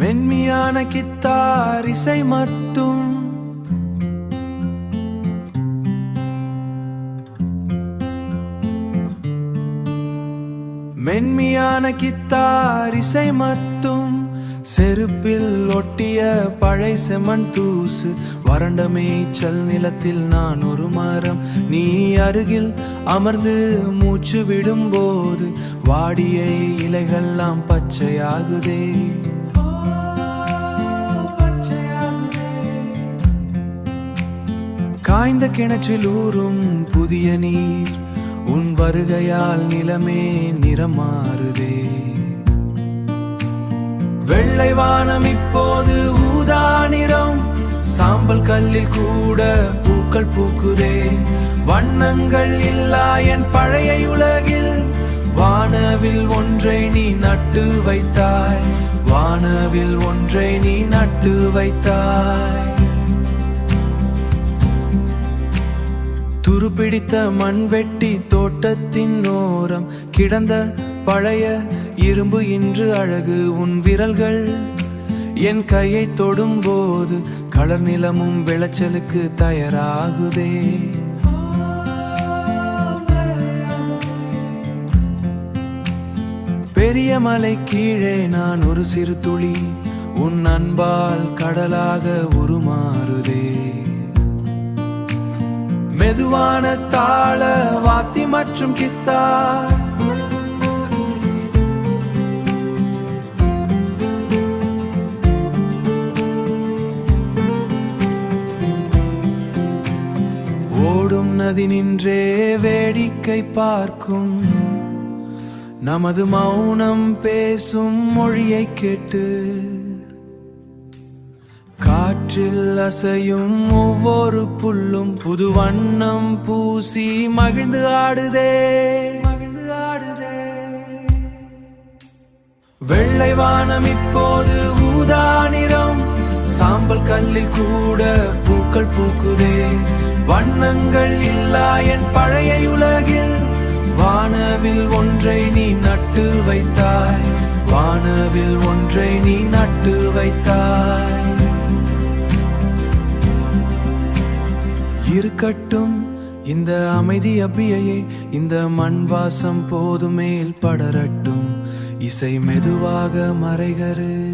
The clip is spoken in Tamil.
மென்மையான கித்தார் இசை மட்டும் மென்மையான கித்தார் இசை மட்டும் செருப்பில் ஒட்டிய பழை செமண் தூசு வறண்ட மேய்ச்சல் நிலத்தில் நான் ஒரு மரம் நீ அருகில் அமர்ந்து மூச்சு விடும்போது வாடிய இலைகள்லாம் பச்சையாகுதே. காய்ந்த கிணற்றில் ஊறும் புதிய நீர் உன் வருகையால் நிலமே நிறம் மாறுதே. வெள்ளை வானம் இப்போது ஊதா நிறம், சாம்பல் கல்லில் கூட பூக்கள் பூக்குதே. வண்ணங்கள் இல்லா என் பழைய உலகில் வானவில் ஒன்றை நீ நட்டு வைத்தாய், வானவில் ஒன்றை நீ நட்டு வைத்தாய். துருப்பிடித்த மண்வெட்டி தோட்டத்தின் ஓரம் கிடந்த பழைய இரும்பு இன்று அழகு. உன் விரல்கள் என் கையை தொடும்போது கலர் நிலமும் விளைச்சலுக்கு தயாராகுதே. பெரிய மலை கீழே நான் ஒரு சிறு துளி, உன் அன்பால் கடலாக உருமாறுதே. மெதுவான தாள வாத்தி மற்றும் கித்தார் ஓடும் நதி நின்றே வேடிக்கை பார்க்கும், நமது மௌனம் பேசும் மொழியை கேட்டு காற்றில் அசையும் ஒவ்வொரு புல்லும் புது வண்ணம் பூசி மகிழ்ந்து ஆடுதே, மகிழ்ந்து ஆடுதே. வெள்ளை வானம் இப்போது ஊதா நிறம், சாம்பல் கல்லில் கூட பூக்கள் பூக்குதே. வண்ணங்கள் இல்லா என் பழைய உலகில் வானவில் ஒன்றை நீ நட்டு வைத்தாய், வானவில் ஒன்றை நீ நட்டு வைத்தாய். இருக்கட்டும் இந்த அமைதி அபியையே, இந்த மண் வாசம் போதுமேல் படரட்டும், இசை மெதுவாக மறைகிறது.